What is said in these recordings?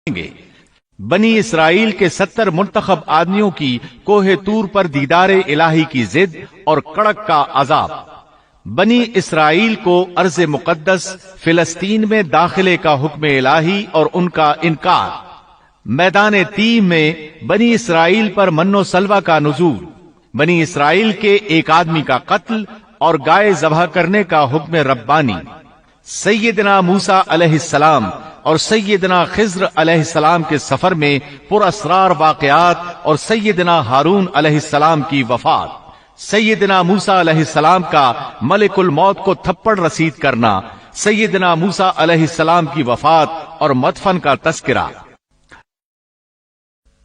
گے۔ بنی اسرائیل کے 70 منتخب آدمیوں کی کوہ طور پر دیدار الہی کی ضد اور کڑک کا عذاب۔ بنی اسرائیل کو ارض مقدس فلسطین میں داخلے کا حکم الہی اور ان کا انکار۔ میدان تیہ میں بنی اسرائیل پر من و سلوہ کا نزول۔ بنی اسرائیل کے ایک آدمی کا قتل اور گائے ذبح کرنے کا حکم ربانی۔ سیدنا موسیٰ علیہ السلام اور سیدنا خضر علیہ السلام کے سفر میں پر اسرار واقعات اور سیدنا ہارون علیہ السلام کی وفات۔ سیدنا موسیٰ علیہ السلام کا ملک الموت کو تھپڑ رسید کرنا، سیدنا موسیٰ علیہ السلام کی وفات اور مدفن کا تذکرہ۔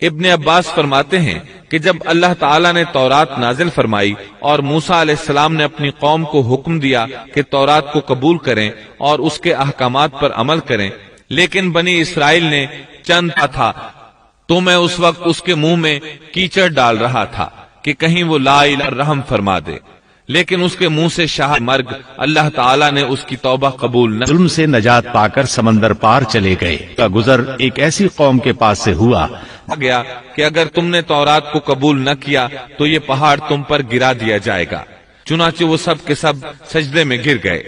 ابن عباس فرماتے ہیں کہ جب اللہ تعالیٰ نے تورات نازل فرمائی اور موسیٰ علیہ السلام نے اپنی قوم کو حکم دیا کہ تورات کو قبول کریں اور اس کے احکامات پر عمل کریں، لیکن بنی اسرائیل نے چند تھا تو میں اس وقت اس کے منہ میں کیچڑ ڈال رہا تھا کہ کہیں وہ لا الہ رحم فرما دے، لیکن اس کے منہ سے شاہ مرگ اللہ تعالیٰ نے اس کی توبہ قبول نہ۔ ظلم سے نجات پا کر سمندر پار چلے گئے کا گزر ایک ایسی قوم کے پاس سے ہوا گیا کہ اگر تم نے تورات کو قبول نہ کیا تو یہ پہاڑ تم پر گرا دیا جائے گا، چنانچہ وہ سب کے سب سجدے میں گر گئے۔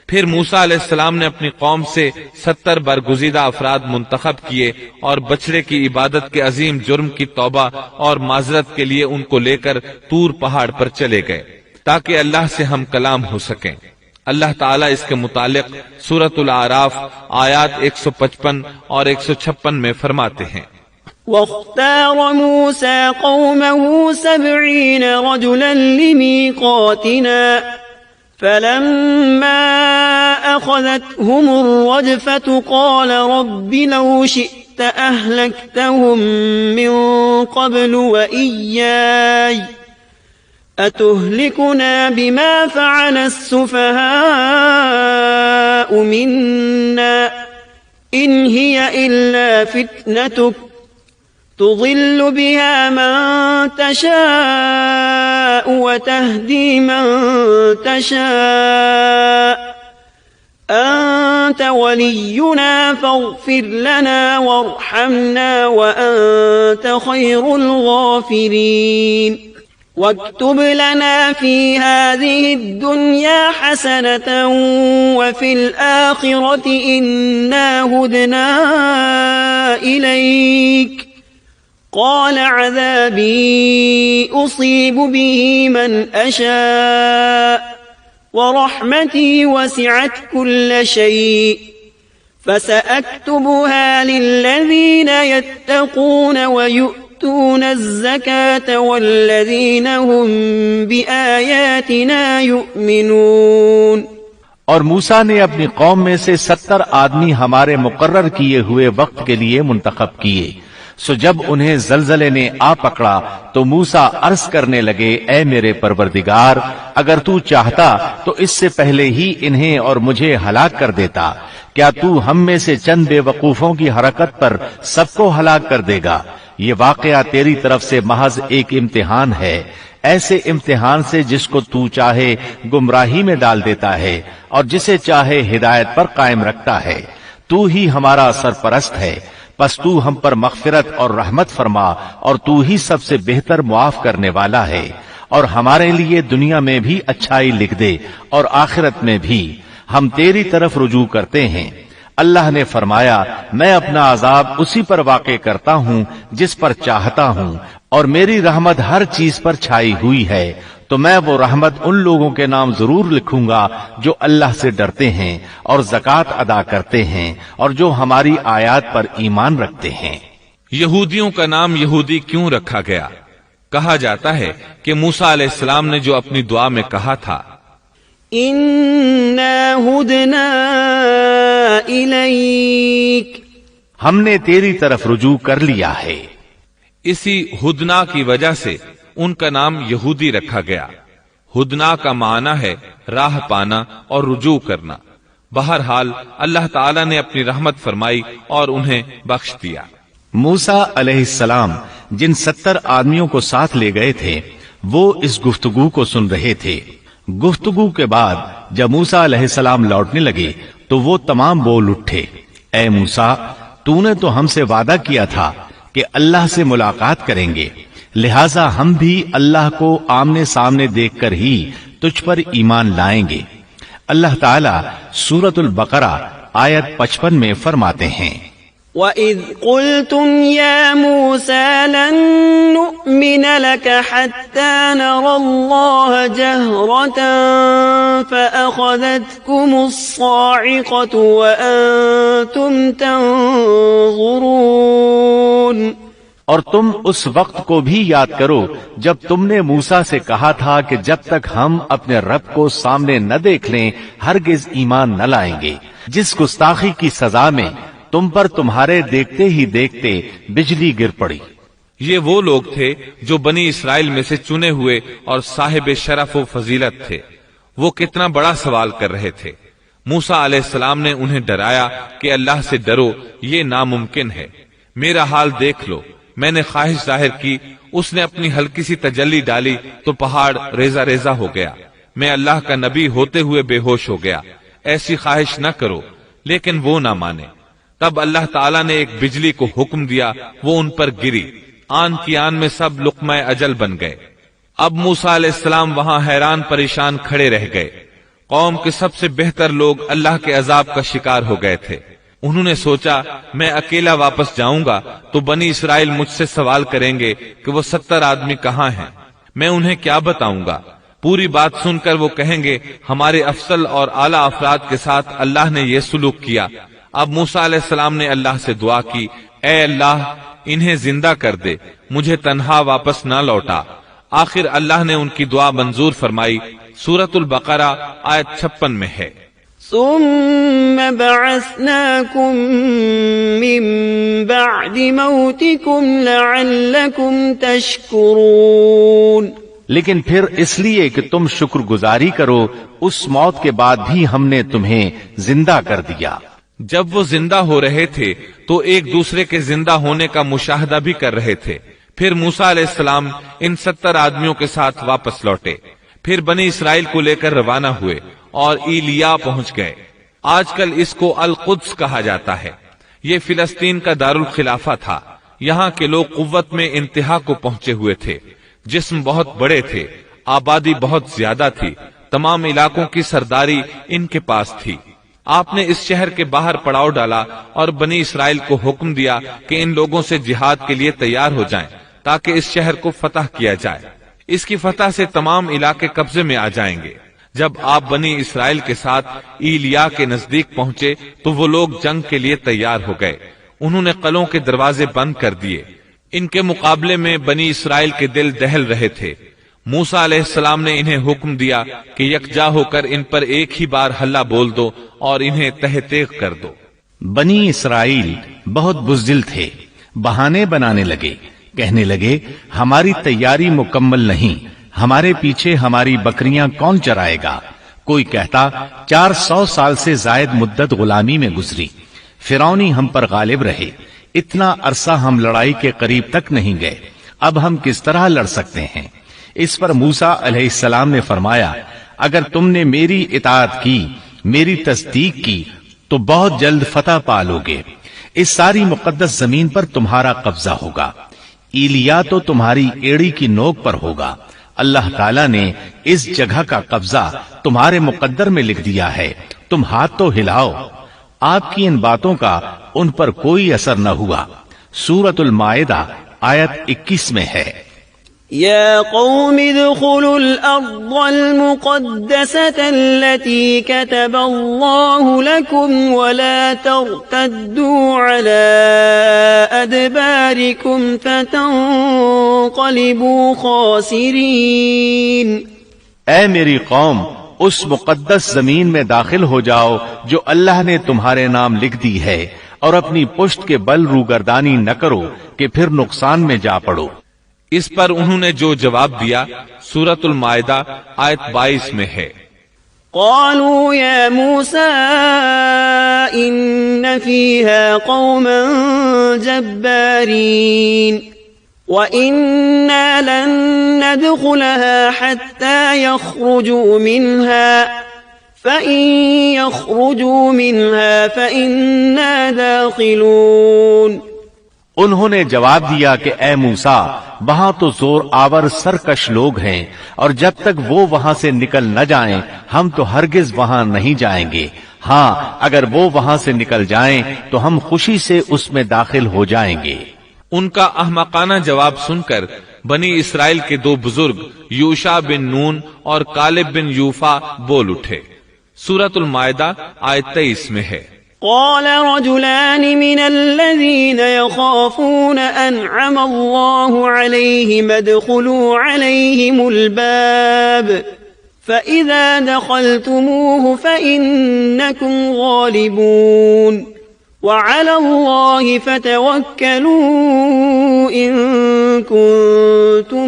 پھر موسیٰ علیہ السلام نے اپنی قوم سے 70 برگزیدہ افراد منتخب کیے اور بچڑے کی عبادت کے عظیم جرم کی توبہ اور معذرت کے لیے ان کو لے کر طور پہاڑ پر چلے گئے تاکہ اللہ سے ہم کلام ہو سکیں۔ اللہ تعالیٰ اس کے متعلق سورۃ الاعراف آیات 155 اور 156 میں فرماتے ہیں، واختار موسى قومه 70 رجلا لميقاتنا فلما أخذتهم الرجفة قال رب لو شئت أهلكتهم من قبل وإياي أتهلكنا بما فعل السفهاء منا إن هي إلا فتنتك تضل بها من تشاء وتهدي من تشاء أنت ولينا فاغفر لنا وارحمنا وأنت خير الغافرين واكتب لنا في هذه الدنيا حسنة وفي الآخرة إنا هدنا إليك قال عذابي أصيب به من أشاء ورحمتي وسعت كل شيء فسأكتبها للذين يتقون ويؤتون الزكاة والذين هم بآياتنا يؤمنون۔ اور موسیٰ نے اپنی قوم میں سے 70 آدمی ہمارے مقرر کیے ہوئے وقت کے لیے منتخب کیے۔ سو جب انہیں زلزلے نے آ پکڑا تو موسیٰ عرض کرنے لگے، اے میرے پروردگار، اگر تو چاہتا تو اس سے پہلے ہی انہیں اور مجھے ہلاک کر دیتا۔ کیا تو ہم میں سے چند بے وقوفوں کی حرکت پر سب کو ہلاک کر دے گا؟ یہ واقعہ تیری طرف سے محض ایک امتحان ہے، ایسے امتحان سے جس کو تو چاہے گمراہی میں ڈال دیتا ہے اور جسے چاہے ہدایت پر قائم رکھتا ہے۔ تو ہی ہمارا سرپرست ہے، پس تو ہم پر مغفرت اور رحمت فرما، اور تو ہی سب سے بہتر معاف کرنے والا ہے، اور ہمارے لیے دنیا میں بھی اچھائی لکھ دے اور آخرت میں بھی، ہم تیری طرف رجوع کرتے ہیں۔ اللہ نے فرمایا، میں اپنا عذاب اسی پر واقع کرتا ہوں جس پر چاہتا ہوں، اور میری رحمت ہر چیز پر چھائی ہوئی ہے، تو میں وہ رحمت ان لوگوں کے نام ضرور لکھوں گا جو اللہ سے ڈرتے ہیں اور زکوٰۃ ادا کرتے ہیں اور جو ہماری آیات پر ایمان رکھتے ہیں۔ یہودیوں کا نام یہودی کیوں رکھا گیا؟ کہا جاتا ہے کہ موسیٰ علیہ السلام نے جو اپنی دعا میں کہا تھا، اِنَّا هُدْنَا إِلَيْكَ، ہم نے تیری طرف رجوع کر لیا ہے، اسی ہدنا کی وجہ سے ان کا نام یہودی رکھا گیا۔ ہدنا کا معنی ہے راہ پانا اور رجوع کرنا۔ بہرحال اللہ تعالیٰ نے اپنی رحمت فرمائی اور انہیں بخش دیا۔ موسیٰ علیہ السلام جن 70 آدمیوں کو ساتھ لے گئے تھے وہ اس گفتگو کو سن رہے تھے۔ گفتگو کے بعد جب موسیٰ علیہ السلام لوٹنے لگے تو وہ تمام بول اٹھے، اے موسیٰ، تو نے تو ہم سے وعدہ کیا تھا کہ اللہ سے ملاقات کریں گے، لہذا ہم بھی اللہ کو آمنے سامنے دیکھ کر ہی تجھ پر ایمان لائیں گے۔ اللہ تعالیٰ سورۃ البقرہ آیت 55 میں فرماتے ہیں، وَإِذْ قُلْتُمْ يَا مُوسَى لَن نُّؤْمِنَ لَكَ حَتَّى نَرَى اللَّهَ جَهْرَةً فَأَخَذَتْكُمُ الصَّاعِقَةُ وَأَنتُمْ تَنظُرُونَ۔ اور تم اس وقت کو بھی یاد کرو جب تم نے موسیٰ سے کہا تھا کہ جب تک ہم اپنے رب کو سامنے نہ دیکھ لیں ہرگز ایمان نہ لائیں گے۔ جس گستاخی کی سزا میں تم پر تمہارے دیکھتے ہی دیکھتے بجلی گر پڑی۔ یہ وہ لوگ تھے جو بنی اسرائیل میں سے چنے ہوئے اور صاحب شرف و فضیلت تھے۔ وہ کتنا بڑا سوال کر رہے تھے۔ موسیٰ علیہ السلام نے انہیں ڈرایا کہ اللہ سے ڈرو، یہ ناممکن ہے، میرا حال دیکھ لو۔ میں نے خواہش ظاہر کی، اس نے اپنی ہلکی سی تجلی ڈالی تو پہاڑ ریزہ ریزہ ہو گیا۔ میں اللہ کا نبی ہوتے ہوئے بے ہوش ہو گیا۔ ایسی خواہش نہ کرو، لیکن وہ نہ مانے۔ تب اللہ تعالیٰ نے ایک بجلی کو حکم دیا، وہ ان پر گری، آن کی آن میں سب لقمہ اجل بن گئے۔ اب موسیٰ علیہ السلام وہاں حیران پریشان کھڑے رہ گئے۔ قوم کے سب سے بہتر لوگ اللہ کے عذاب کا شکار ہو گئے تھے۔ انہوں نے سوچا میں اکیلا واپس جاؤں گا تو بنی اسرائیل مجھ سے سوال کریں گے کہ وہ 70 آدمی کہاں ہیں، میں انہیں کیا بتاؤں گا؟ پوری بات سن کر وہ کہیں گے ہمارے افضل اور اعلیٰ افراد کے ساتھ اللہ نے یہ سلوک کیا۔ اب موسیٰ علیہ السلام نے اللہ سے دعا کی، اے اللہ انہیں زندہ کر دے، مجھے تنہا واپس نہ لوٹا۔ آخر اللہ نے ان کی دعا منظور فرمائی۔ سورۃ البقرہ آیت 56 میں ہے، ثم بعثناكم من بعد موتكم لعلكم تشكرون۔ لیکن پھر اس لیے کہ تم شکر گزاری کرو، اس موت کے بعد بھی ہم نے تمہیں زندہ کر دیا۔ جب وہ زندہ ہو رہے تھے تو ایک دوسرے کے زندہ ہونے کا مشاہدہ بھی کر رہے تھے۔ پھر موسیٰ علیہ السلام ان 70 آدمیوں کے ساتھ واپس لوٹے، پھر بنی اسرائیل کو لے کر روانہ ہوئے اور ایلیا پہنچ گئے۔ آج کل اس کو القدس کہا جاتا ہے۔ یہ فلسطین کا دارالخلافہ تھا۔ یہاں کے لوگ قوت میں انتہا کو پہنچے ہوئے تھے، جسم بہت بڑے تھے، آبادی بہت زیادہ تھی، تمام علاقوں کی سرداری ان کے پاس تھی۔ آپ نے اس شہر کے باہر پڑاؤ ڈالا اور بنی اسرائیل کو حکم دیا کہ ان لوگوں سے جہاد کے لیے تیار ہو جائیں تاکہ اس شہر کو فتح کیا جائے۔ اس کی فتح سے تمام علاقے قبضے میں آ جائیں گے۔ جب آپ بنی اسرائیل کے ساتھ ایلیا کے نزدیک پہنچے تو وہ لوگ جنگ کے لیے تیار ہو گئے۔ انہوں نے قلعوں کے دروازے بند کر دیے۔ ان کے مقابلے میں بنی اسرائیل کے دل دہل رہے تھے۔ موسیٰ علیہ السلام نے انہیں حکم دیا کہ یکجا ہو کر ان پر ایک ہی بار ہلہ بول دو اور انہیں تہ تیغ کر دو۔ بنی اسرائیل بہت بزدل تھے، بہانے بنانے لگے، کہنے لگے ہماری تیاری مکمل نہیں، ہمارے پیچھے ہماری بکریاں کون چرائے گا؟ کوئی کہتا 400 سال سے زائد مدت غلامی میں گزری، فرعونی ہم پر غالب رہے، اتنا عرصہ ہم لڑائی کے قریب تک نہیں گئے، اب ہم کس طرح لڑ سکتے ہیں؟ اس پر موسیٰ علیہ السلام نے فرمایا اگر تم نے میری اطاعت کی، میری تصدیق کی تو بہت جلد فتح پالو گے، اس ساری مقدس زمین پر تمہارا قبضہ ہوگا، ایلیا تو تمہاری ایڑی کی نوک پر ہوگا، اللہ تعالیٰ نے اس جگہ کا قبضہ تمہارے مقدر میں لکھ دیا ہے، تم ہاتھ تو ہلاؤ۔ آپ کی ان باتوں کا ان پر کوئی اثر نہ ہوا۔ سورۃ المائدہ آیت 21 میں ہے، يا قوم ادخلوا الأرض المقدسة التي كتب الله لكم ولا ترتدوا على أدباركم فتنقلبوا خاسرين۔ اے میری قوم، اس مقدس زمین میں داخل ہو جاؤ جو اللہ نے تمہارے نام لکھ دی ہے، اور اپنی پشت کے بل روگردانی نہ کرو کہ پھر نقصان میں جا پڑو۔ اس پر انہوں نے جو جواب دیا سورۃ المائدہ آیت 22 میں ہے، قالوا يا موسى إن فيها قوما جبارين وإنا لن ندخلها حتى يخرجوا منها فإن يخرجوا منها فإنا داخلون. انہوں نے جواب دیا کہ اے موسیٰ، وہاں تو زور آور سرکش لوگ ہیں، اور جب تک وہ وہاں سے نکل نہ جائیں ہم تو ہرگز وہاں نہیں جائیں گے. ہاں اگر وہ وہاں سے نکل جائیں تو ہم خوشی سے اس میں داخل ہو جائیں گے. ان کا احمقانہ جواب سن کر بنی اسرائیل کے دو بزرگ یوشع بن نون اور کالب بن یوفا بول اٹھے. سورۃ المائدہ آیت 23 میں ہے، قال رجلان من الذين يخافون أنعم الله عليهم ادخلوا عليهم الباب فإذا دخلتموه فإنكم غالبون وعلى الله فتوكلوا إن كنتم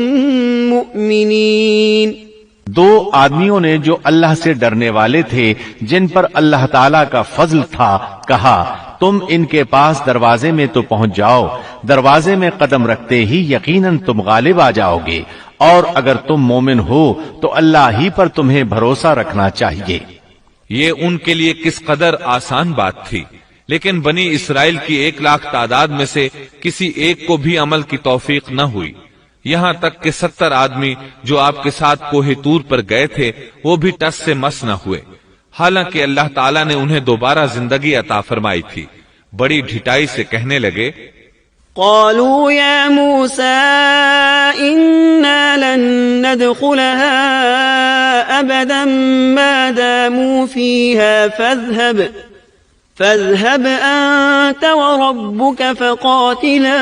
مؤمنين. دو آدمیوں نے جو اللہ سے ڈرنے والے تھے، جن پر اللہ تعالی کا فضل تھا، کہا تم ان کے پاس دروازے میں تو پہنچ جاؤ، دروازے میں قدم رکھتے ہی یقیناً تم غالب آ جاؤ گے، اور اگر تم مومن ہو تو اللہ ہی پر تمہیں بھروسہ رکھنا چاہیے. یہ ان کے لیے کس قدر آسان بات تھی، لیکن بنی اسرائیل کی 1,00,000 تعداد میں سے کسی ایک کو بھی عمل کی توفیق نہ ہوئی. یہاں تک کہ 70 آدمی جو آپ کے ساتھ کوہ طور پر گئے تھے وہ بھی ٹس سے مس نہ ہوئے، حالانکہ اللہ تعالیٰ نے انہیں دوبارہ زندگی عطا فرمائی تھی. بڑی ڈھٹائی سے کہنے لگے، قالوا يا موسى إنا لن ندخلها أبدا ما داموا فيها فاذهب أنت وربك فقاتلا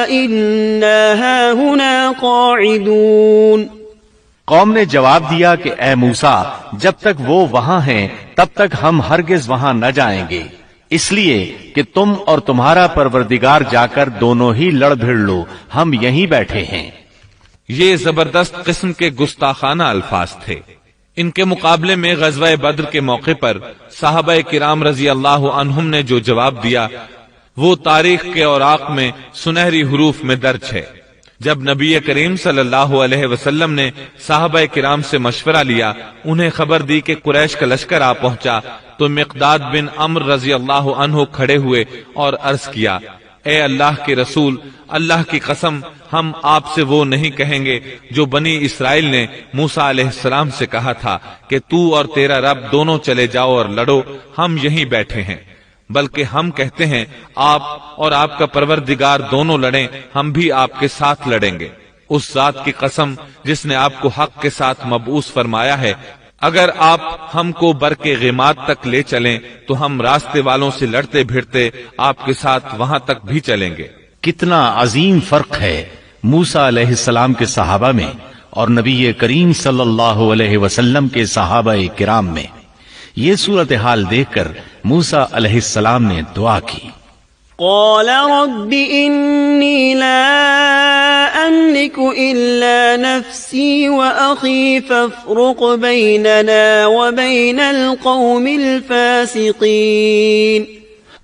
إنا هاهنا قاعدون. قوم نے جواب دیا کہ اے موسیٰ، جب تک وہ وہاں ہیں تب تک ہم ہرگز وہاں نہ جائیں گے، اس لیے کہ تم اور تمہارا پروردگار جا کر دونوں ہی لڑ بھڑ لو، ہم یہیں بیٹھے ہیں. یہ زبردست قسم کے گستاخانہ الفاظ تھے. ان کے مقابلے میں غزوہ بدر کے موقع پر صحابہ کرام رضی اللہ عنہم نے جو جواب دیا وہ تاریخ کے اوراق میں سنہری حروف میں درج ہے. جب نبی کریم صلی اللہ علیہ وسلم نے صحابہ کرام سے مشورہ لیا، انہیں خبر دی کہ قریش کا لشکر آ پہنچا، تو مقداد بن عمرو رضی اللہ عنہ کھڑے ہوئے اور عرض کیا، اے اللہ کے رسول، اللہ کی قسم ہم آپ سے وہ نہیں کہیں گے جو بنی اسرائیل نے موسیٰ علیہ السلام سے کہا تھا کہ تو اور تیرا رب دونوں چلے جاؤ اور لڑو، ہم یہیں بیٹھے ہیں، بلکہ ہم کہتے ہیں آپ اور آپ کا پروردگار دونوں لڑیں، ہم بھی آپ کے ساتھ لڑیں گے. اس ذات کی قسم جس نے آپ کو حق کے ساتھ مبعوث فرمایا ہے، اگر آپ ہم کو برق غیمات تک لے چلیں تو ہم راستے والوں سے لڑتے بھیڑتے آپ کے ساتھ وہاں تک بھی چلیں گے. کتنا عظیم فرق ہے موسیٰ علیہ السلام کے صحابہ میں اور نبی کریم صلی اللہ علیہ وسلم کے صحابہ کرام میں. یہ صورتحال دیکھ کر موسیٰ علیہ السلام نے دعا کی، قال رب إني لا أملك إلا نفسي وأخي فافرق بيننا وبين القوم الفاسقين.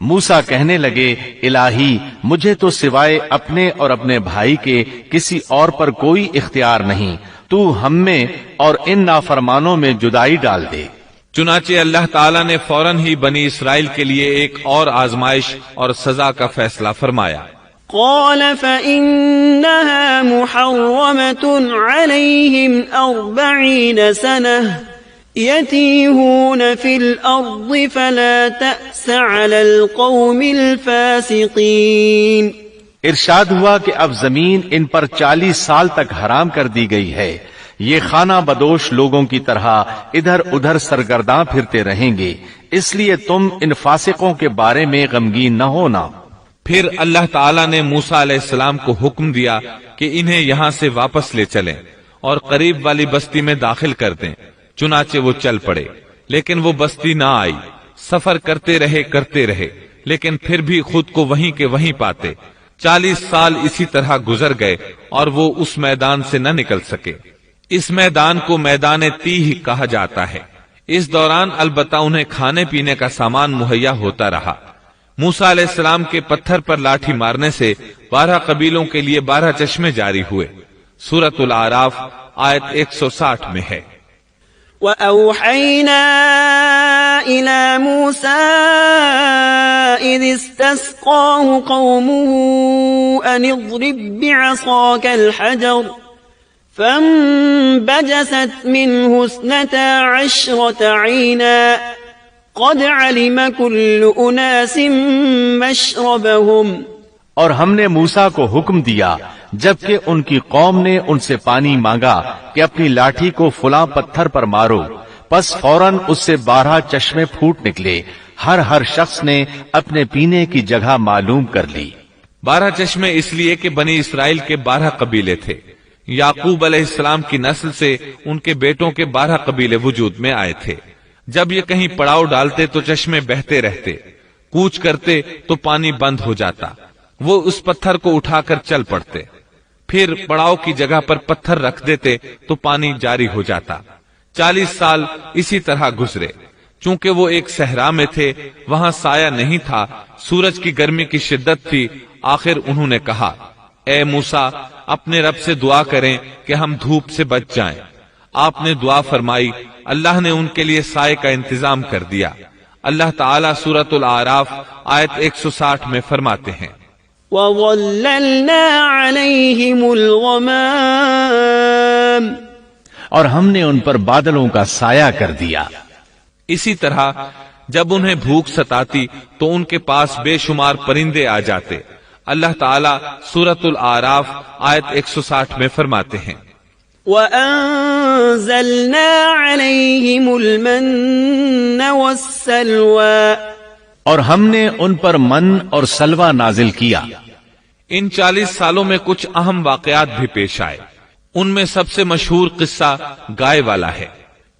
موسیٰ کہنے لگے، الہی مجھے تو سوائے اپنے اور اپنے بھائی کے کسی اور پر کوئی اختیار نہیں، تو ہم میں اور ان نافرمانوں میں جدائی ڈال دے. چنانچہ اللہ تعالیٰ نے فوراً ہی بنی اسرائیل کے لیے ایک اور آزمائش اور سزا کا فیصلہ فرمایا. قال فإنها محرمة عليهم 40 سنة يتيهون في الأرض فلا تأس على القوم الفاسقين. ارشاد ہوا کہ اب زمین ان پر 40 سال تک حرام کر دی گئی ہے، یہ خانہ بدوش لوگوں کی طرح ادھر ادھر سرگرداں پھرتے رہیں گے، اس لیے تم ان فاسقوں کے بارے میں غمگین نہ ہونا. پھر اللہ تعالیٰ نے موسیٰ علیہ السلام کو حکم دیا کہ انہیں یہاں سے واپس لے چلیں اور قریب والی بستی میں داخل کر دیں. چنانچہ وہ چل پڑے، لیکن وہ بستی نہ آئی. سفر کرتے رہے لیکن پھر بھی خود کو وہیں کے وہیں پاتے. 40 سال اسی طرح گزر گئے اور وہ اس میدان سے نہ نکل سکے. اس میدان کو میدان تیہ کہا جاتا ہے. اس دوران البتہ انہیں کھانے پینے کا سامان مہیا ہوتا رہا. موسیٰ علیہ السلام کے پتھر پر لاٹھی مارنے سے 12 قبیلوں کے لیے 12 چشمے جاری ہوئے. سورۃ الاعراف آیت 160 میں ہے. وأوحينا إلى موسى إذ استسقاه قومه أن اضرب بعصاك الحجر فانبجست منه 12 عينا قد علم كل أناس مشربهم. اور ہم نے موسیٰ کو حکم دیا جبکہ ان کی قوم نے ان سے پانی مانگا کہ اپنی لاٹھی کو فلاں پتھر پر مارو، پس فوراً اس سے 12 چشمے پھوٹ نکلے. ہر شخص نے اپنے پینے کی جگہ معلوم کر لی. 12 چشمے اس لیے کہ بنی اسرائیل کے 12 قبیلے تھے. یعقوب علیہ السلام کی نسل سے ان کے بیٹوں کے 12 قبیلے وجود میں آئے تھے. جب یہ کہیں پڑاؤ ڈالتے تو چشمے بہتے رہتے، کوچ کرتے تو پانی بند ہو جاتا. وہ اس پتھر کو اٹھا کر چل پڑتے، پھر پڑاؤ کی جگہ پر پتھر رکھ دیتے تو پانی جاری ہو جاتا. 40 سال اسی طرح گزرے. چونکہ وہ ایک صحرا میں تھے، وہاں سایہ نہیں تھا، سورج کی گرمی کی شدت تھی. آخر انہوں نے کہا، اے موسیٰ، اپنے رب سے دعا کریں کہ ہم دھوپ سے بچ جائیں. آپ نے دعا فرمائی، اللہ نے ان کے لیے سائے کا انتظام کر دیا. اللہ تعالیٰ سورۃ الاعراف آیت 160 میں فرماتے ہیں، وَظَلَّلْنَا عَلَيْهِمُ الْغَمَامَ، اور ہم نے ان پر بادلوں کا سایہ کر دیا. اسی طرح جب انہیں بھوک ستاتی تو ان کے پاس بے شمار پرندے آ جاتے. اللہ تعالیٰ سورۃ الاعراف آیت 160 میں فرماتے ہیں، وَأَنزَلْنَا عَلَيْهِمُ الْمَنَّ وَالسَّلْوَىٰ، اور ہم نے ان پر من اور سلوہ نازل کیا. ان 40 سالوں میں کچھ اہم واقعات بھی پیش آئے. ان میں سب سے مشہور قصہ گائے والا ہے.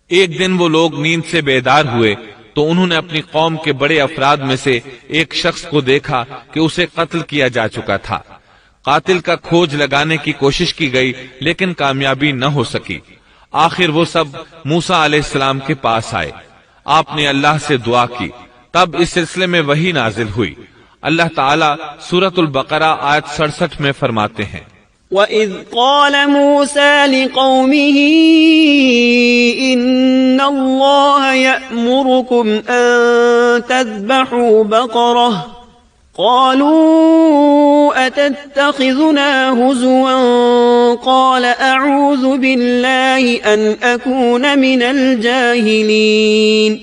ایک دن وہ لوگ نیند سے بیدار ہوئے تو انہوں نے اپنی قوم کے بڑے افراد میں سے ایک شخص کو دیکھا کہ اسے قتل کیا جا چکا تھا. قاتل کا کھوج لگانے کی کوشش کی گئی لیکن کامیابی نہ ہو سکی. آخر وہ سب موسیٰ علیہ السلام کے پاس آئے. آپ نے اللہ سے دعا کی. تب اس سلسلے میں وحی نازل ہوئی. اللہ تعالیٰ سورۃ البقرہ آیت 67 میں فرماتے ہیں، وَإِذْ قَالَ مُوسَى لِقَوْمِهِ إِنَّ اللَّهَ يَأْمُرُكُمْ أَن تَذْبَحُوا بَقَرَةً قَالُوا أَتَتَّخِذُنَا هُزُوًا قَالَ أَعُوذُ بِاللَّهِ أَنْ أَكُونَ مِنَ الْجَاهِلِينَ.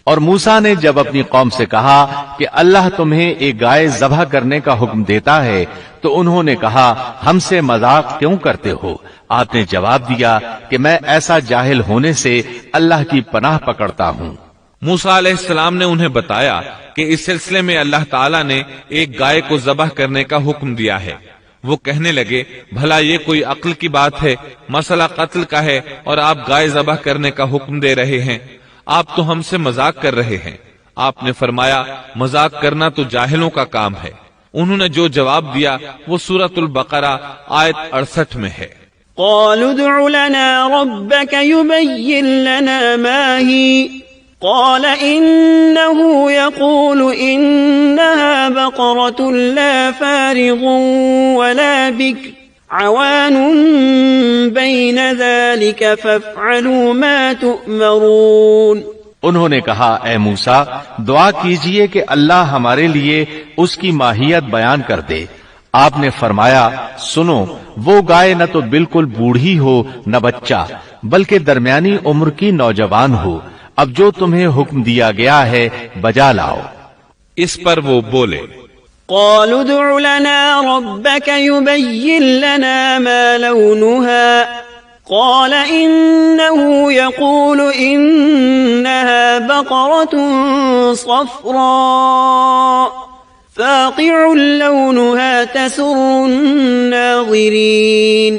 اور موسیٰ نے جب اپنی قوم سے کہا کہ اللہ تمہیں ایک گائے ذبح کرنے کا حکم دیتا ہے تو انہوں نے کہا، ہم سے مذاق کیوں کرتے ہو؟ آپ نے جواب دیا کہ میں ایسا جاہل ہونے سے اللہ کی پناہ پکڑتا ہوں. موسیٰ علیہ السلام نے انہیں بتایا کہ اس سلسلے میں اللہ تعالیٰ نے ایک گائے کو ذبح کرنے کا حکم دیا ہے. وہ کہنے لگے، بھلا یہ کوئی عقل کی بات ہے؟ مسئلہ قتل کا ہے اور آپ گائے ذبح کرنے کا حکم دے رہے ہیں. آپ تو ہم سے مذاق کر رہے ہیں. آپ نے فرمایا، مذاق کرنا تو جاہلوں کا کام ہے. انہوں نے جو جواب دیا وہ سورۃ البقرہ آیت 68 میں ہے. قالوا ادع لنا ربك يبين لنا ما هي قال إنه يقول إنها بقرة لا فارغ ولا بكر عوان بين ذلك فافعلوا ما تؤمرون. انہوں نے کہا، اے موسیٰ، دعا کیجئے کہ اللہ ہمارے لیے اس کی ماہیت بیان کر دے. آپ نے فرمایا، سنو، وہ گائے نہ تو بالکل بوڑھی ہو نہ بچہ، بلکہ درمیانی عمر کی نوجوان ہو. اب جو تمہیں حکم دیا گیا ہے بجا لاؤ. اس پر وہ بولے، قالوا ادع لنا ربك يبين لنا ما لونها قال إنه يقول إنها بقرة صفراء فاقع لونها تسر الناظرين.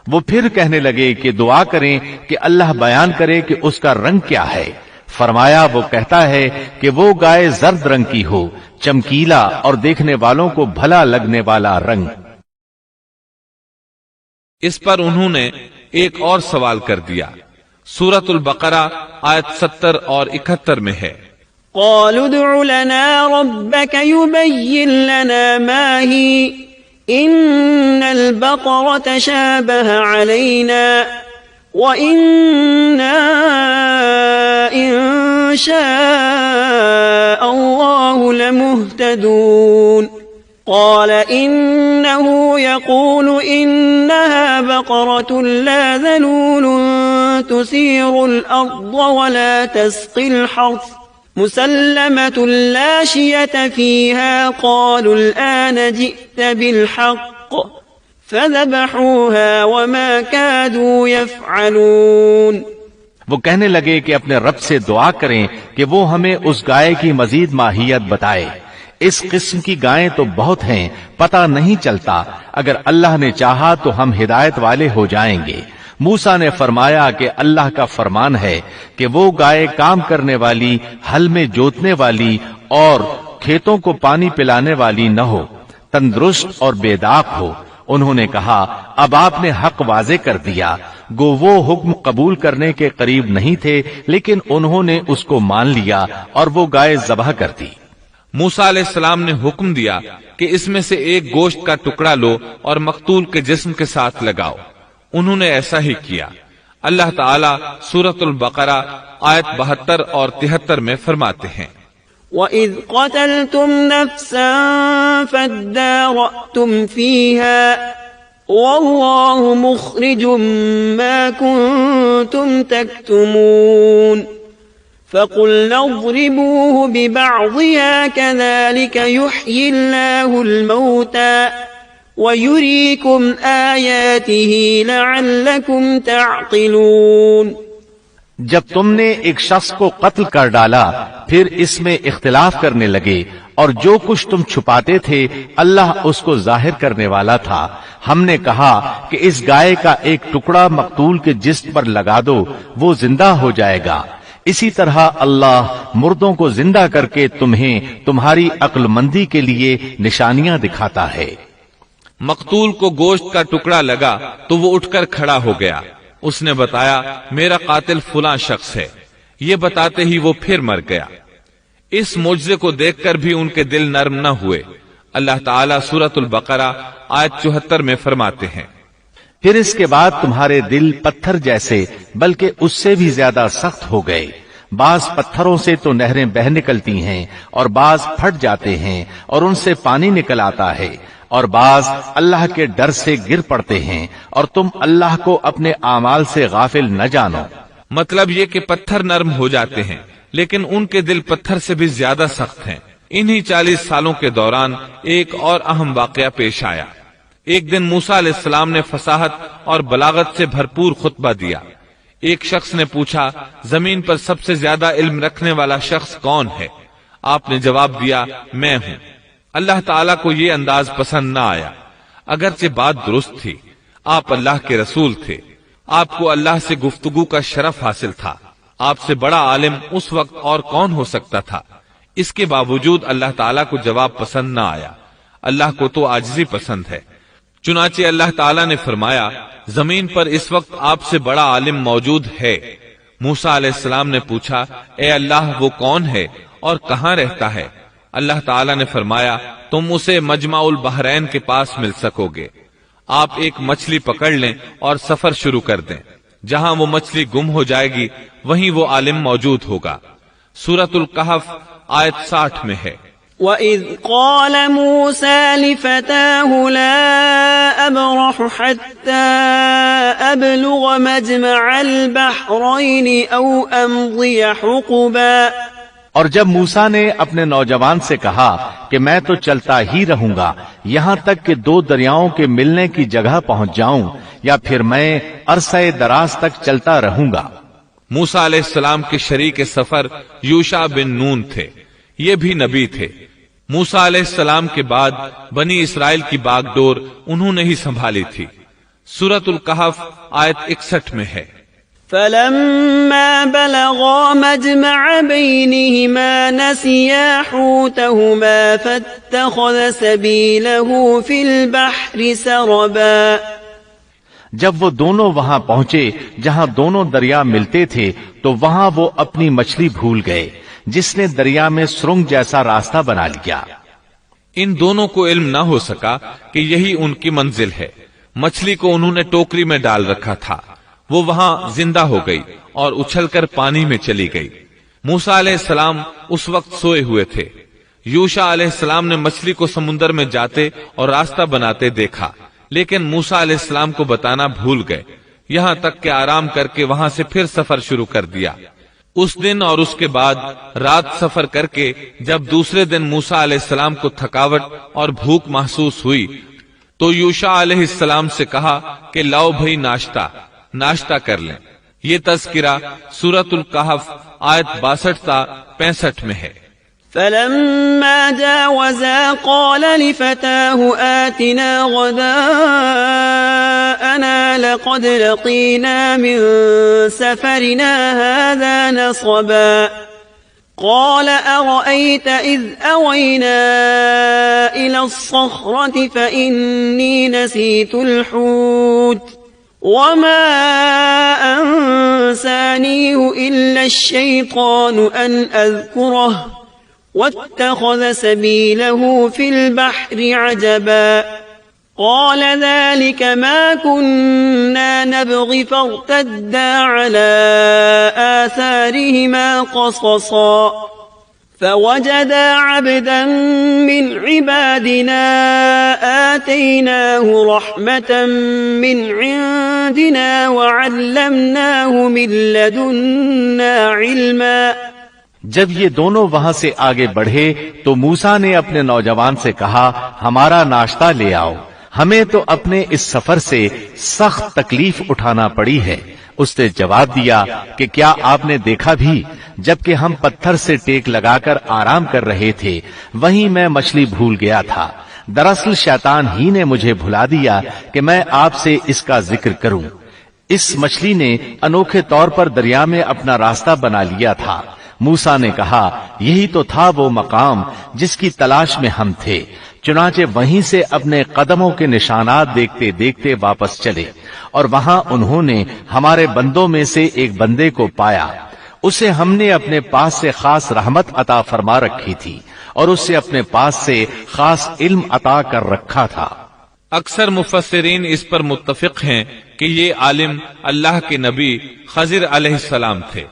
وہ پھر کہنے لگے کہ دعا کریں کہ اللہ بیان کرے کہ اس کا رنگ کیا ہے. فرمایا، وہ کہتا ہے کہ وہ گائے زرد رنگ کی ہو، چمکیلا اور دیکھنے والوں کو بھلا لگنے والا رنگ. اس پر انہوں نے ایک اور سوال کر دیا. سورۃ البقرہ آیت 70 اور 71 میں ہے، قالوا ادع لنا ربك يبين لنا ما هي إن البقرة شابه علينا وَإِنَّا إِن شَاءَ اللَّهُ لَمُهْتَدُونَ قال إنه يقول إنها بقرة لا ذلول تثير الأرض ولا تسقي الحرث مسلمة لا شية فيها قالوا الآن جئت بالحق فذبحوها وما كادوا يفعلون. وہ کہنے لگے کہ اپنے رب سے دعا کریں کہ وہ ہمیں اس گائے کی مزید ماہیت بتائے. اس قسم کی گائیں تو بہت ہیں، پتہ نہیں چلتا، اگر اللہ نے چاہا تو ہم ہدایت والے ہو جائیں گے. موسیٰ نے فرمایا کہ اللہ کا فرمان ہے کہ وہ گائے کام کرنے والی، ہل میں جوتنے والی اور کھیتوں کو پانی پلانے والی نہ ہو، تندرست اور بے داغ ہو. انہوں نے کہا اب آپ نے حق واضح کر دیا. گو وہ حکم قبول کرنے کے قریب نہیں تھے، لیکن انہوں نے اس کو مان لیا اور وہ گائے ذبح کر دی. موسیٰ علیہ السلام نے حکم دیا کہ اس میں سے ایک گوشت کا ٹکڑا لو اور مقتول کے جسم کے ساتھ لگاؤ. انہوں نے ایسا ہی کیا. اللہ تعالیٰ سورۃ البقرہ آیت 72 اور 73 میں فرماتے ہیں وَإِذْ قَتَلْتُمْ نَفْسًا فَادَّارَأْتُمْ فِيهَا وَاللَّهُ مُخْرِجٌ مَا كُنتُمْ تَكْتُمُونَ فَقُلْنَا اضْرِبُوهُ بِبَعْضِهَا كَذَلِكَ يُحْيِي اللَّهُ الْمَوْتَى وَيُرِيكُمْ آيَاتِهِ لَعَلَّكُمْ تَعْقِلُونَ. جب تم نے ایک شخص کو قتل کر ڈالا پھر اس میں اختلاف کرنے لگے اور جو کچھ تم چھپاتے تھے اللہ اس کو ظاہر کرنے والا تھا. ہم نے کہا کہ اس گائے کا ایک ٹکڑا مقتول کے جسم پر لگا دو، وہ زندہ ہو جائے گا. اسی طرح اللہ مردوں کو زندہ کر کے تمہیں تمہاری عقل مندی کے لیے نشانیاں دکھاتا ہے. مقتول کو گوشت کا ٹکڑا لگا تو وہ اٹھ کر کھڑا ہو گیا. اس نے بتایا میرا قاتل فلاں شخص ہے. یہ بتاتے ہی وہ پھر مر گیا. اس معجزے کو دیکھ کر بھی ان کے دل نرم نہ ہوئے. اللہ تعالیٰ سورۃ البقرہ آیت 74 میں فرماتے ہیں پھر اس کے بعد تمہارے دل پتھر جیسے بلکہ اس سے بھی زیادہ سخت ہو گئے. بعض پتھروں سے تو نہریں بہہ نکلتی ہیں اور بعض پھٹ جاتے ہیں اور ان سے پانی نکل آتا ہے، اور بعض اللہ کے ڈر سے گر پڑتے ہیں اور تم اللہ کو اپنے اعمال سے غافل نہ جانو. مطلب یہ کہ پتھر نرم ہو جاتے ہیں لیکن ان کے دل پتھر سے بھی زیادہ سخت ہیں. انہی 40 سالوں کے دوران ایک اور اہم واقعہ پیش آیا. ایک دن موسیٰ علیہ السلام نے فصاحت اور بلاغت سے بھرپور خطبہ دیا. ایک شخص نے پوچھا زمین پر سب سے زیادہ علم رکھنے والا شخص کون ہے؟ آپ نے جواب دیا میں ہوں. اللہ تعالیٰ کو یہ انداز پسند نہ آیا. اگرچہ بات درست تھی، آپ اللہ کے رسول تھے، آپ کو اللہ سے گفتگو کا شرف حاصل تھا. آپ سے بڑا عالم اس وقت اور کون ہو سکتا تھا؟ اس کے باوجود اللہ تعالیٰ کو جواب پسند نہ آیا. اللہ کو تو عاجزی پسند ہے. چنانچہ اللہ تعالیٰ نے فرمایا زمین پر اس وقت آپ سے بڑا عالم موجود ہے. موسیٰ علیہ السلام نے پوچھا اے اللہ وہ کون ہے اور کہاں رہتا ہے؟ اللہ تعالیٰ نے فرمایا تم اسے مجمع البحرین کے پاس مل سکو گے. آپ ایک مچھلی پکڑ لیں اور سفر شروع کر دیں. جہاں وہ مچھلی گم ہو جائے گی وہیں وہ عالم موجود ہوگا. سورۃ الکہف آیت 60 میں ہے وَإِذْ قَالَ مُوسَى لِفَتَاهُ لَا أَبْرَحُ حَتَّى أَبْلُغَ مَجْمَعَ الْبَحْرَيْنِ أَوْ أَمْضِيَ حُقُبًا. اور جب موسیٰ نے اپنے نوجوان سے کہا کہ میں تو چلتا ہی رہوں گا یہاں تک کہ 2 دریاؤں کے ملنے کی جگہ پہنچ جاؤں یا پھر میں عرصہ دراز تک چلتا رہوں گا. موسیٰ علیہ السلام کے شریک سفر یوشع بن نون تھے. یہ بھی نبی تھے. موسیٰ علیہ السلام کے بعد بنی اسرائیل کی باغ ڈور انہوں نے ہی سنبھالی تھی. سورۃ الکہف آیت 61 میں ہے فَلَمَّا بَلَغَا مَجْمَعَ بَيْنِهِمَا نَسِيَا حُوتَهُمَا فَاتَّخَذَ سَبِيلَهُ فِي الْبَحْرِ سَرَبًا. جب وہ دونوں وہاں پہنچے جہاں دونوں دریا ملتے تھے تو وہاں وہ اپنی مچھلی بھول گئے جس نے دریا میں سرنگ جیسا راستہ بنا لیا. ان دونوں کو علم نہ ہو سکا کہ یہی ان کی منزل ہے. مچھلی کو انہوں نے ٹوکری میں ڈال رکھا تھا. وہ وہاں زندہ ہو گئی اور اچھل کر پانی میں چلی گئی۔ موسیٰ علیہ السلام اس وقت سوئے ہوئے تھے۔ یوشع علیہ السلام نے مچھلی کو سمندر میں جاتے اور راستہ بناتے دیکھا، لیکن موسیٰ علیہ السلام کو بتانا بھول گئے، یہاں تک کہ آرام کر کے وہاں سے پھر سفر شروع کر دیا۔ اس دن اور اس کے بعد رات سفر کر کے جب دوسرے دن موسیٰ علیہ السلام کو تھکاوٹ اور بھوک محسوس ہوئی تو یوشع علیہ السلام سے کہا کہ لاؤ بھئی ناشتہ کر لیں۔ یہ تذکرہ سورۃ الکہف آیت 62 تا 65 میں ہے۔ فلما جاوزا قال لفتاه آتنا غداءنا لقد لقينا من سفرنا هذا نصبا قال أرأيت إذ أوينا إلى الصخرة فإني نسيت الحوت وما أنسانيه إلا الشيطان أن أذكره واتخذ سبيله في البحر عجبا قال ذلك ما كنا نبغي فارتدا على آثارهما قصصا فوجدا عبدا من عبادنا آتيناه رحمة من عندنا وعلمناه من لدنا علما۔ جب یہ دونوں وہاں سے آگے بڑھے تو موسیٰ نے اپنے نوجوان سے کہا ہمارا ناشتہ لے آؤ، ہمیں تو اپنے اس سفر سے سخت تکلیف اٹھانا پڑی ہے۔ اس نے جواب دیا کہ کیا آپ نے دیکھا بھی جبکہ ہم پتھر سے ٹیک لگا کر آرام کر رہے تھے وہیں میں مچھلی بھول گیا تھا۔ دراصل شیطان ہی نے مجھے بھلا دیا کہ میں آپ سے اس کا ذکر کروں۔ اس مچھلی نے انوکھے طور پر دریا میں اپنا راستہ بنا لیا تھا۔ موسیٰ نے کہا یہی تو تھا وہ مقام جس کی تلاش میں ہم تھے، چنانچہ وہیں سے اپنے قدموں کے نشانات دیکھتے دیکھتے واپس چلے اور وہاں انہوں نے ہمارے بندوں میں سے ایک بندے کو پایا، اسے ہم نے اپنے پاس سے خاص رحمت عطا فرما رکھی تھی اور اس سے اپنے پاس سے خاص علم عطا کر رکھا تھا۔ اکثر مفسرین اس پر متفق ہیں کہ یہ عالم اللہ کے نبی خضر علیہ السلام تھے،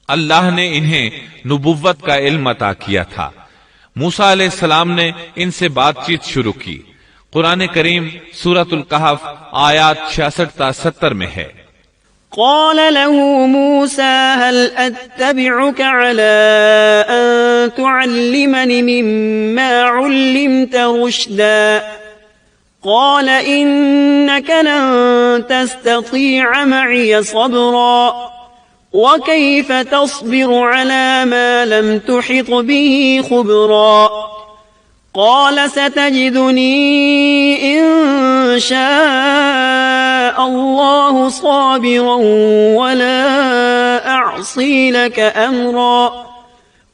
اللہ نے انہیں نبوت کا علم عطا کیا تھا۔ موسیٰ علیہ السلام نے ان سے بات چیت شروع کی۔ قرآن کریم سورۃ الکہف آیات 66 تا 70 میں ہے۔ قال له موسى هل أتبعك على أن تعلمني مما علمت رشدا قال إنك لن تستطيع معي صبرا وكيف تصبر على ما لم تحط به خبرا قال ستجدني إن شاء الله صابرا ولا أعصي لك أمرا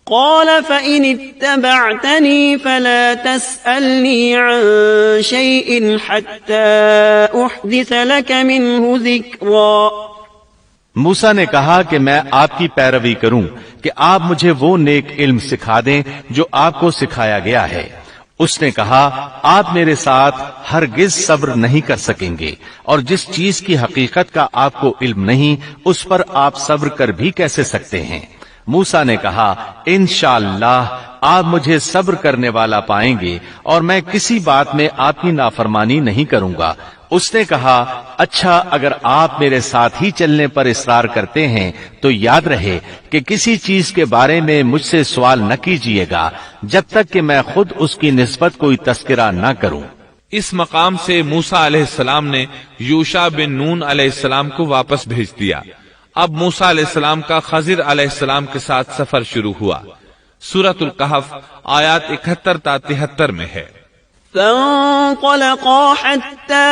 قال فإن اتبعتني فلا تسألني عن شيء حتى أحدث لك منه ذكرا۔ موسیٰ نے کہا کہ میں آپ کی پیروی کروں کہ آپ مجھے وہ نیک علم سکھا دیں جو آپ کو سکھایا گیا ہے۔ اس نے کہا آپ میرے ساتھ ہرگز صبر نہیں کر سکیں گے اور جس چیز کی حقیقت کا آپ کو علم نہیں اس پر آپ صبر کر بھی کیسے سکتے ہیں۔ موسیٰ نے کہا انشاءاللہ آپ مجھے صبر کرنے والا پائیں گے اور میں کسی بات میں آپ کی نافرمانی نہیں کروں گا۔ اس نے کہا اچھا اگر آپ میرے ساتھ ہی چلنے پر اصرار کرتے ہیں تو یاد رہے کہ کسی چیز کے بارے میں مجھ سے سوال نہ کیجیے گا جب تک کہ میں خود اس کی نسبت کوئی تذکرہ نہ کروں۔ اس مقام سے موسیٰ علیہ السلام نے یوشع بن نون علیہ السلام کو واپس بھیج دیا۔ اب موسیٰ علیہ السلام کا خضر علیہ السلام کے ساتھ سفر شروع ہوا۔ سورۃ الکہف آیات 71 تا 73 میں ہے۔ فانطلقا حتى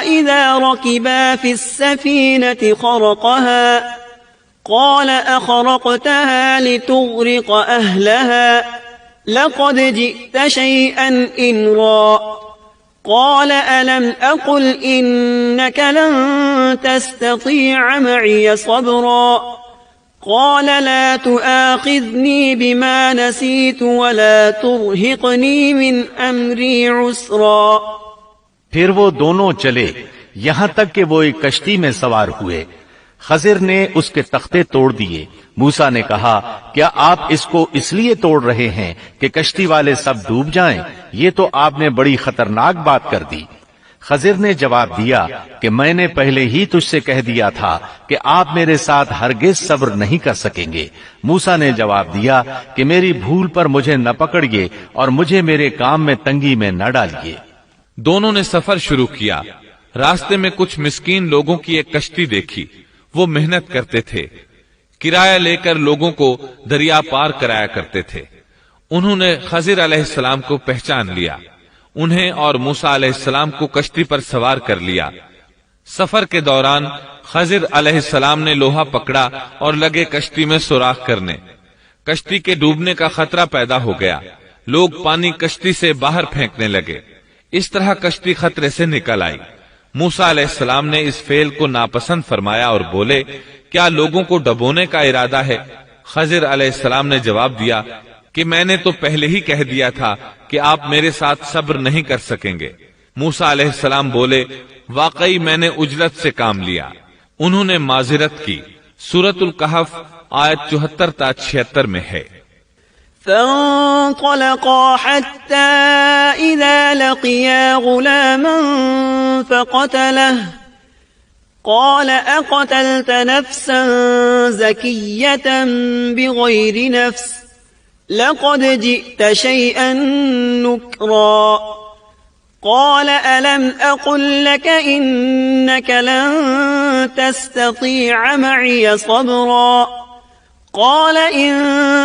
إذا ركبا في السفينة خرقها قال أخرقتها لتغرق أهلها لقد جئت شيئا إمرا قال ألم أقل إنك لن تستطيع معي صبرا قال لا تؤاخذني بما نسيت ولا ترهقني من أمري عسرا۔ پھر وہ دونوں چلے یہاں تک کہ وہ ایک کشتی میں سوار ہوئے۔ خضر نے اس کے تختے توڑ دیے۔ موسیٰ نے کہا کیا آپ اس کو اس لیے توڑ رہے ہیں کہ کشتی والے سب ڈوب جائیں؟ یہ تو آپ نے بڑی خطرناک بات کر دی۔ خضر نے جواب دیا کہ میں نے پہلے ہی تجھ سے کہہ دیا تھا کہ آپ میرے ساتھ ہرگز صبر نہیں کر سکیں گے۔ موسیٰ نے جواب دیا کہ میری بھول پر مجھے نہ پکڑیے اور مجھے میرے کام میں تنگی میں نہ ڈالیے۔ دونوں نے سفر شروع کیا۔ راستے میں کچھ مسکین لوگوں کی ایک کشتی دیکھی۔ وہ محنت کرتے تھے، کرایہ لے کر لوگوں کو دریا پار کرایا کرتے تھے۔ انہوں نے خضر علیہ السلام کو پہچان لیا، انہیں اور موسیٰ علیہ السلام کو کشتی پر سوار کر لیا۔ سفر کے دوران خضر علیہ السلام نے لوہا پکڑا اور لگے کشتی میں سوراخ کرنے۔ کشتی کے ڈوبنے کا خطرہ پیدا ہو گیا، لوگ پانی کشتی سے باہر پھینکنے لگے۔ اس طرح کشتی خطرے سے نکل آئی۔ موسیٰ علیہ السلام نے اس فعل کو ناپسند فرمایا اور بولے کیا لوگوں کو ڈبونے کا ارادہ ہے؟ خضر علیہ السلام نے جواب دیا کہ میں نے تو پہلے ہی کہہ دیا تھا کہ آپ میرے ساتھ صبر نہیں کر سکیں گے۔ موسیٰ علیہ السلام بولے واقعی میں نے اجلت سے کام لیا۔ انہوں نے معذرت کی۔ سورۃ الکہف آیت 74 تا 76 میں ہے۔ فانطلقا حتى إذا لقيا غلاما فقتله قال أقتلت نفسا زكية بغير نفس لقد جئت شيئا نكرا قال ألم أقل لك إنك لن تستطيع معي صبرا قال إن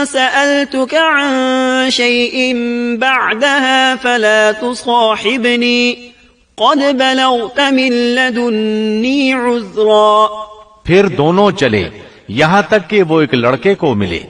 سألتك عن شيء بعدها فلا تصاحبني قد بلغت من لدني عذرا۔ پھر دونوں چلے یہاں تک کہ وہ ایک لڑکے کو ملے۔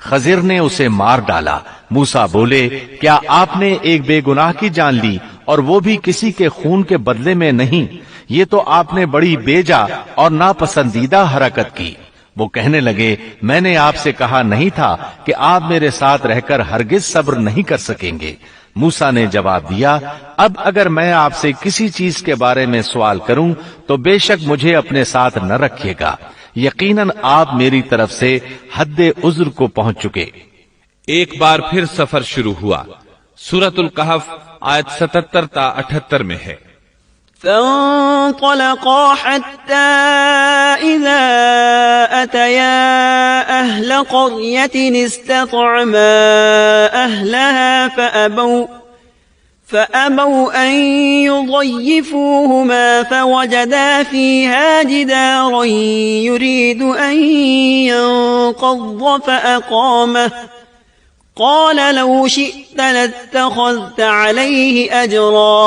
خضر نے اسے مار ڈالا۔ موسیٰ بولے کیا آپ نے ایک بے گناہ کی جان لی اور وہ بھی کسی کے خون کے بدلے میں نہیں؟ یہ تو آپ نے بڑی بیجا اور ناپسندیدہ حرکت کی۔ وہ کہنے لگے میں نے آپ سے کہا نہیں تھا کہ آپ میرے ساتھ رہ کر ہرگز صبر نہیں کر سکیں گے۔ موسیٰ نے جواب دیا اب اگر میں آپ سے کسی چیز کے بارے میں سوال کروں تو بے شک مجھے اپنے ساتھ نہ رکھیے گا، یقیناً آپ میری طرف سے حد عذر کو پہنچ چکے۔ ایک بار پھر سفر شروع ہوا۔ سورۃ الکہف آیت 77 تا 78 میں ہے۔ فانطلقا حتى إذا أتيا أهل قرية استطعما أهلها فأبوا أن يضيفوهما فوجدا فيها جدارا يريد أن ينقض فأقامه قال لو شئت لاتخذت عليه أجرا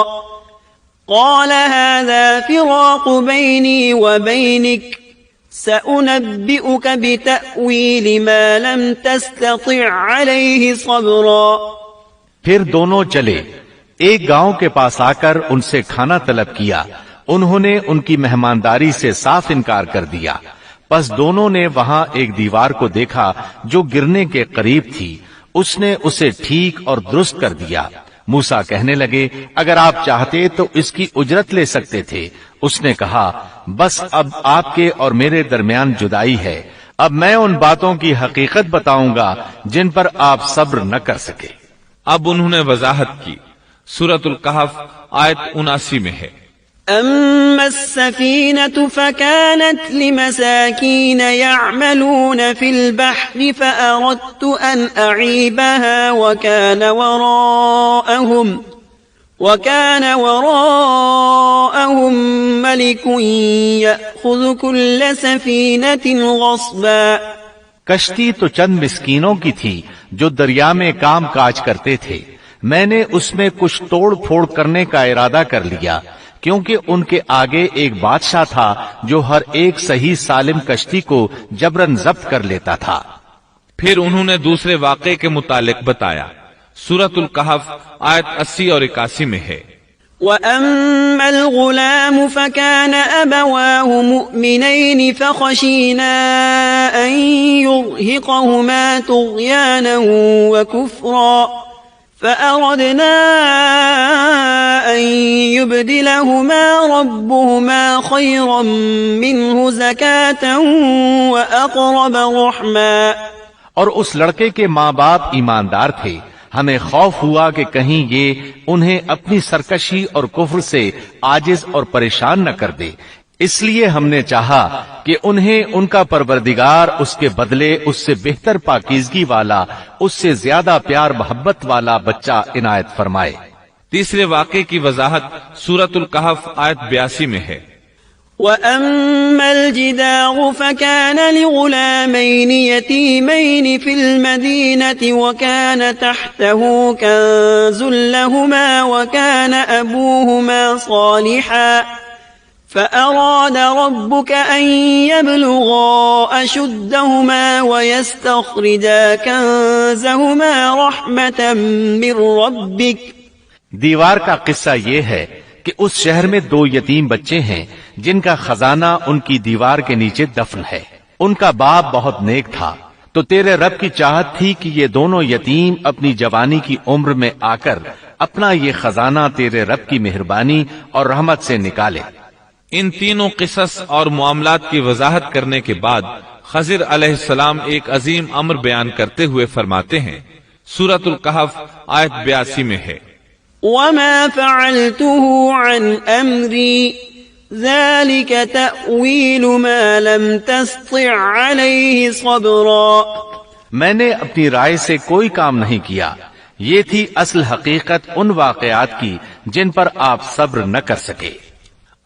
قال هذا فراق بيني وبينك سأنبئك بتأويل ما لم تستطع عليه صبرا۔ پھر دونوں چلے، ایک گاؤں کے پاس آ کر ان سے کھانا طلب کیا۔ انہوں نے ان کی مہمانداری سے صاف انکار کر دیا۔ پس دونوں نے وہاں ایک دیوار کو دیکھا جو گرنے کے قریب تھی، اس نے اسے ٹھیک اور درست کر دیا۔ موسیٰ کہنے لگے اگر آپ چاہتے تو اس کی اجرت لے سکتے تھے۔ اس نے کہا بس اب آپ کے اور میرے درمیان جدائی ہے، اب میں ان باتوں کی حقیقت بتاؤں گا جن پر آپ صبر نہ کر سکے۔ اب انہوں نے وضاحت کی۔ سورۃ الکہف آیت 79 میں ہے۔ أما السفينة فكانت لمساكين يعملون في البحر فأردت أن أعيبها وكان وراءهم ملك يأخذ كل سفينة غصبا۔ کشتی تو چند مسکینوں کی تھی جو دریا میں کام کاج کرتے تھے، میں نے اس میں کچھ توڑ پھوڑ کرنے کا ارادہ کر لیا، کیونکہ ان کے آگے ایک بادشاہ تھا جو ہر ایک صحیح سالم کشتی کو جبرن ضبط کر لیتا تھا۔ پھر انہوں نے دوسرے واقعے کے متعلق بتایا۔ سورۃ الکہف آیت 80 اور 81 میں ہے۔ وَأَمَّا الْغُلَامُ فَكَانَ أَبَوَاهُ مُؤْمِنَيْنِ فَخَشِينَا أَن يُرْهِقَهُمَا طُغْيَانًا وَكُفْرًا فأردنا أن يبدلهما ربهما خيرا منه زكاة وأقرب رحما. اور اس لڑکے کے ماں باپ ایماندار تھے، ہمیں خوف ہوا کہ کہیں یہ انہیں اپنی سرکشی اور کفر سے عاجز اور پریشان نہ کر دے، اس لیے ہم نے چاہا کہ انہیں ان کا پروردگار اس کے بدلے اس سے بہتر پاکیزگی والا، اس سے زیادہ پیار محبت والا بچہ عنایت فرمائے. تیسرے واقعے کی وضاحت سورۃ الکہف آیت 82 میں ہے. وَأَمَّا الْجِدَارُ فَكَانَ لِغُلَامَيْنِ يَتِيمَيْنِ فِي الْمَدِينَةِ وَكَانَ تَحْتَهُ كَنزٌ لَهُمَا وَكَانَ أَبُوهُمَا صَالِحًا فأراد ربك أن يبلغا أشدهما ويستخرجا كنزهما رحمة من ربك. دیوار کا قصہ یہ ہے کہ اس شہر میں 2 یتیم بچے ہیں جن کا خزانہ ان کی دیوار کے نیچے دفن ہے. ان کا باپ بہت نیک تھا، تو تیرے رب کی چاہت تھی کہ یہ دونوں یتیم اپنی جوانی کی عمر میں آ کر اپنا یہ خزانہ تیرے رب کی مہربانی اور رحمت سے نکالے. ان تینوں قصص اور معاملات کی وضاحت کرنے کے بعد خضر علیہ السلام ایک عظیم امر بیان کرتے ہوئے فرماتے ہیں. سورۃ الکہف آیت 82 میں ہے. وما فعلته عن امری ذلك تأویل ما لم تستطع علیہ صبرا. میں نے اپنی رائے سے کوئی کام نہیں کیا، یہ تھی اصل حقیقت ان واقعات کی جن پر آپ صبر نہ کر سکے.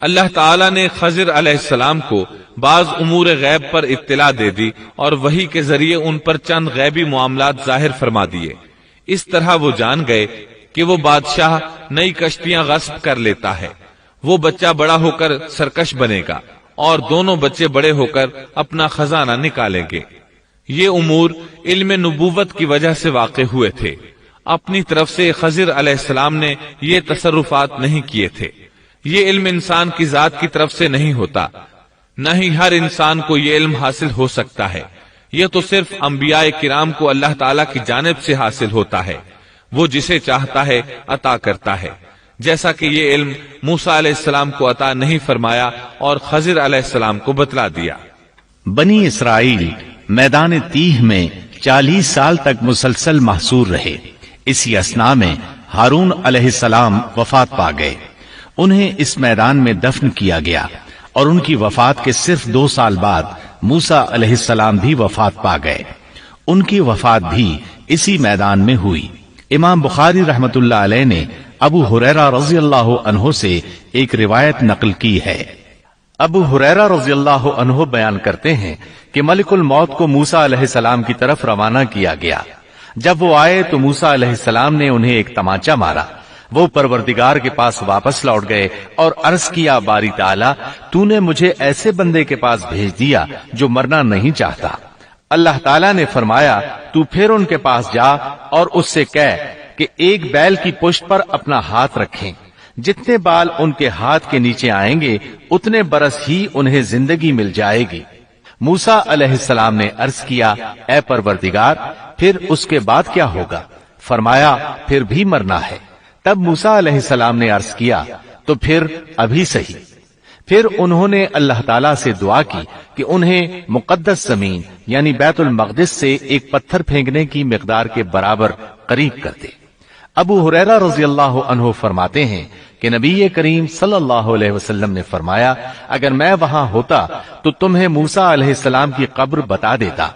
اللہ تعالیٰ نے خضر علیہ السلام کو بعض امور غیب پر اطلاع دے دی اور وحی کے ذریعے ان پر چند غیبی معاملات ظاہر فرما دیے. اس طرح وہ جان گئے کہ وہ بادشاہ نئی کشتیاں غصب کر لیتا ہے، وہ بچہ بڑا ہو کر سرکش بنے گا اور دونوں بچے بڑے ہو کر اپنا خزانہ نکالیں گے. یہ امور علم نبوت کی وجہ سے واقع ہوئے تھے. اپنی طرف سے خضر علیہ السلام نے یہ تصرفات نہیں کیے تھے. یہ علم انسان کی ذات کی طرف سے نہیں ہوتا، نہ ہی ہر انسان کو یہ علم حاصل ہو سکتا ہے. یہ تو صرف انبیاء کرام کو اللہ تعالیٰ کی جانب سے حاصل ہوتا ہے، وہ جسے چاہتا ہے عطا کرتا ہے، جیسا کہ یہ علم موسیٰ علیہ السلام کو عطا نہیں فرمایا اور خضر علیہ السلام کو بتلا دیا. بنی اسرائیل میدان تیہ میں 40 سال تک مسلسل محصور رہے. اسی اثناء میں ہارون علیہ السلام وفات پا گئے. انہیں اس میدان میں دفن کیا گیا اور ان کی وفات کے صرف 2 سال بعد موسیٰ علیہ السلام بھی وفات پا گئے. ان کی وفات بھی اسی میدان میں ہوئی. امام بخاری رحمت اللہ علیہ نے ابو ہریرہ رضی اللہ عنہ سے ایک روایت نقل کی ہے. ابو ہریرہ رضی اللہ عنہ بیان کرتے ہیں کہ ملک الموت کو موسیٰ علیہ السلام کی طرف روانہ کیا گیا. جب وہ آئے تو موسیٰ علیہ السلام نے انہیں ایک تمانچہ مارا. وہ پروردگار کے پاس واپس لوٹ گئے اور عرض کیا، باری تعالیٰ تو نے مجھے ایسے بندے کے پاس بھیج دیا جو مرنا نہیں چاہتا. اللہ تعالیٰ نے فرمایا، تو پھر ان کے پاس جا اور اس سے کہہ کہ ایک بیل کی پشت پر اپنا ہاتھ رکھیں. جتنے بال ان کے ہاتھ کے نیچے آئیں گے اتنے برس ہی انہیں زندگی مل جائے گی. موسیٰ علیہ السلام نے عرض کیا، اے پروردگار پھر اس کے بعد کیا ہوگا؟ فرمایا، پھر بھی مرنا ہے. تب موسیٰ علیہ السلام نے عرض کیا، تو پھر ابھی صحیح. پھر انہوں نے اللہ تعالیٰ سے دعا کی کہ انہیں مقدس زمین یعنی بیت المقدس سے ایک پتھر پھینکنے کی مقدار کے برابر قریب کر دے. ابو ہریرہ رضی اللہ عنہ فرماتے ہیں کہ نبی کریم صلی اللہ علیہ وسلم نے فرمایا، اگر میں وہاں ہوتا تو تمہیں موسیٰ علیہ السلام کی قبر بتا دیتا.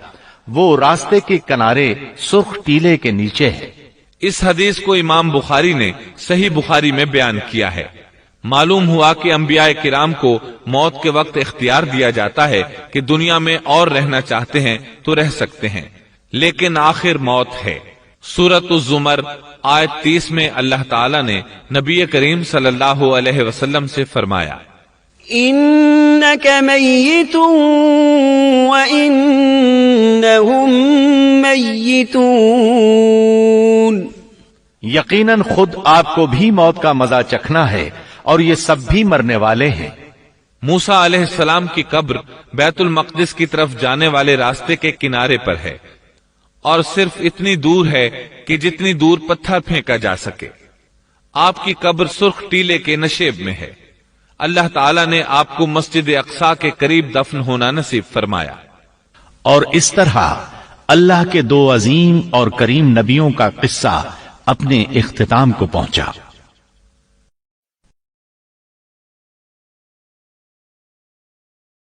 وہ راستے کے کنارے سرخ ٹیلے کے نیچے ہے. اس حدیث کو امام بخاری نے صحیح بخاری میں بیان کیا ہے. معلوم ہوا کہ انبیاء کرام کو موت کے وقت اختیار دیا جاتا ہے کہ دنیا میں اور رہنا چاہتے ہیں تو رہ سکتے ہیں، لیکن آخر موت ہے. سورۃ الزمر آیت 30 میں اللہ تعالیٰ نے نبی کریم صلی اللہ علیہ وسلم سے فرمایا، انک میت وانہم میتون. یقیناً خود آپ کو بھی موت کا مزہ چکھنا ہے اور یہ سب بھی مرنے والے ہیں. موسیٰ علیہ السلام کی قبر بیت المقدس کی طرف جانے والے راستے کے کنارے پر ہے اور صرف اتنی دور ہے کہ جتنی دور پتھر پھینکا جا سکے۔ آپ کی قبر سرخ ٹیلے کے نشیب میں ہے۔ اللہ تعالیٰ نے آپ کو مسجد اقصی کے قریب دفن ہونا نصیب فرمایا۔ اور اس طرح اللہ کے دو عظیم اور کریم نبیوں کا قصہ اپنے اختتام کو پہنچا۔